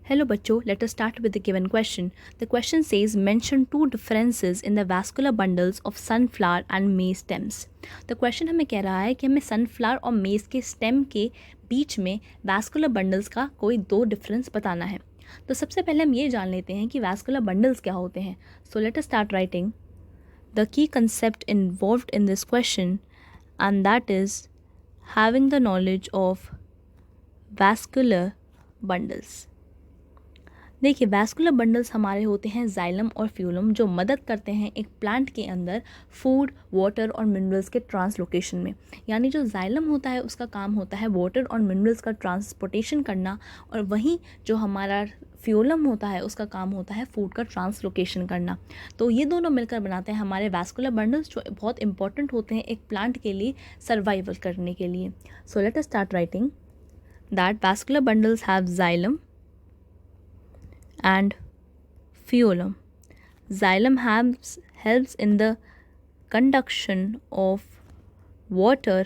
Hello बच्चों, let us start with the given question. The question says mention two differences in the vascular bundles of sunflower and maize stems. The question हमें कह रहा है कि हमें sunflower और maize के stem के बीच में vascular bundles का कोई दो difference बताना है. तो सबसे पहले हम ये जान लेते हैं कि vascular bundles क्या होते हैं. So let us start writing the key concept involved in this question, and that is having the knowledge of vascular bundles. देखिए, वैस्कुलर बंडल्स हमारे होते हैं जाइलम और फ्यूलम, जो मदद करते हैं एक प्लांट के अंदर फूड, वाटर और मिनरल्स के ट्रांसलोकेशन में. यानी जो जाइलम होता है उसका काम होता है वाटर और मिनरल्स का ट्रांसपोर्टेशन करना, और वहीं जो हमारा फ्यूलम होता है उसका काम होता है फूड का ट्रांसलोकेशन करना. तो ये दोनों मिलकर बनाते हैं हमारे वैस्कुलर बंडल्स, जो बहुत इंपॉर्टेंट होते हैं एक प्लांट के लिए सर्वाइवल करने के लिए. So let us start writing that vascular bundles have xylem and phloem. Xylem helps in the conduction of water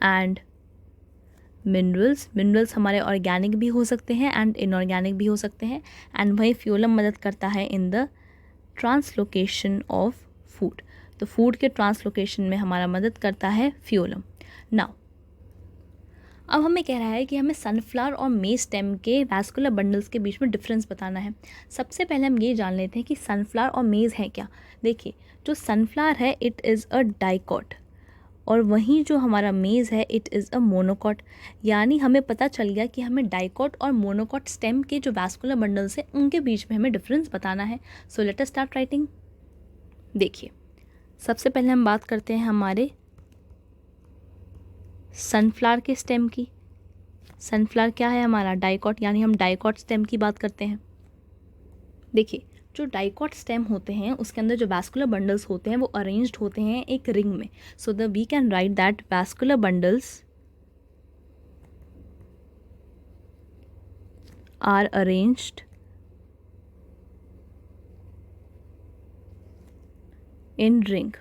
and minerals. Minerals हमारे ऑर्गेनिक भी हो सकते हैं एंड इनऑर्गेनिक भी हो सकते हैं, एंड वही फ्यूलम मदद करता है in the translocation of food. तो फूड के ट्रांसलोकेशन में हमारा मदद करता है फ्यूलम. नाउ अब हमें कह रहा है कि हमें सनफ्लावर और मेज स्टेम के वैस्कुलर बंडल्स के बीच में डिफरेंस बताना है. सबसे पहले हम ये जान लेते हैं कि सनफ्लावर और मेज है क्या. देखिए, जो सनफ्लावर है इट इज़ अ डाइकॉट, और वहीं जो हमारा मेज़ है इट इज़ अ मोनोकॉट. यानी हमें पता चल गया कि हमें डाइकॉट और मोनोकॉट स्टेम के जो वैस्कुलर बंडल्स हैं उनके बीच में हमें डिफरेंस बताना है. So let us start writing. देखिए, सबसे पहले हम बात करते हैं हमारे सनफ्लावर के स्टेम की. सनफ्लावर क्या है हमारा डाइकॉट, यानी हम डाइकॉट स्टेम की बात करते हैं. देखिए, जो डाइकॉट स्टेम होते हैं उसके अंदर जो वैस्कुलर बंडल्स होते हैं वो अरेंज्ड होते हैं एक रिंग में. So the we can write that vascular bundles are arranged in ring.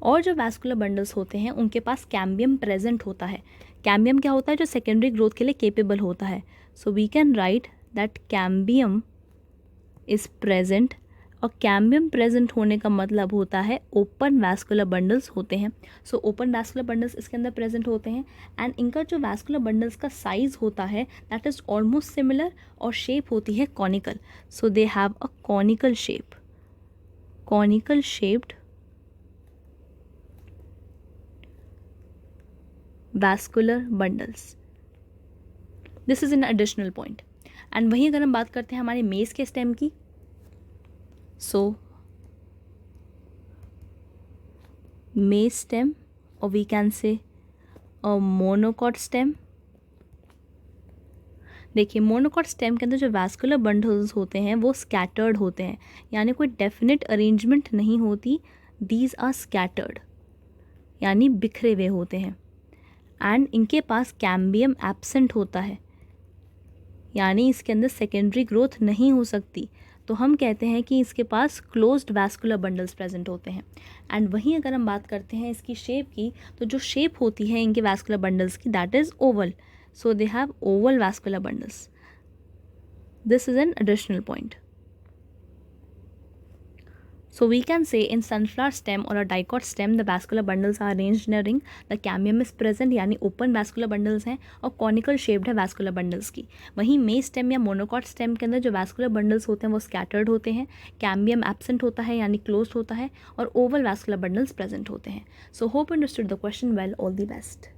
और जो वैस्कुलर बंडल्स होते हैं उनके पास कैम्बियम प्रेजेंट होता है. कैम्बियम क्या होता है, जो सेकेंडरी ग्रोथ के लिए केपेबल होता है. So we can write that cambium is present. और कैम्बियम प्रेजेंट होने का मतलब होता है ओपन वैस्कुलर बंडल्स होते हैं. सो ओपन वैस्कुलर बंडल्स इसके अंदर प्रेजेंट होते हैं, एंड इनका जो वैस्कुलर बंडल्स का साइज होता है दैट इज़ ऑलमोस्ट सिमिलर, और शेप होती है conical. So they have a conical shape. Conical shaped vascular bundles. This is an additional point. And वहीं अगर हम बात करते हैं हमारे मेज के स्टेम की, सो मेज स्टेम, और we can see a monocot stem. देखिए, मोनोकॉट स्टेम के अंदर जो वैस्कुलर बंडल्स होते हैं वो स्कैटर्ड होते हैं, यानी कोई डेफिनेट अरेंजमेंट नहीं होती. दीज आर स्कैटर्ड, यानी बिखरे हुए होते हैं, एंड इनके पास कैम्बियम एब्सेंट होता है, यानी इसके अंदर सेकेंडरी ग्रोथ नहीं हो सकती. तो हम कहते हैं कि इसके पास क्लोज्ड वैस्कुलर बंडल्स प्रेजेंट होते हैं. एंड वहीं अगर हम बात करते हैं इसकी शेप की, तो जो शेप होती है इनके वैस्कुलर बंडल्स की that is Oval. So they have Oval vascular bundles. This is an additional point. So we can say in sunflower stem or a dicot stem the vascular bundles are arranged in a ring. The cambium is present, यानी open vascular bundles हैं, और conical shaped है vascular bundles की. वहीं maize stem या monocot stem के अंदर जो vascular bundles होते हैं वो scattered होते हैं, cambium absent होता है यानी closed होता है, और oval vascular bundles present होते हैं. So hope you understood the question well. All the best.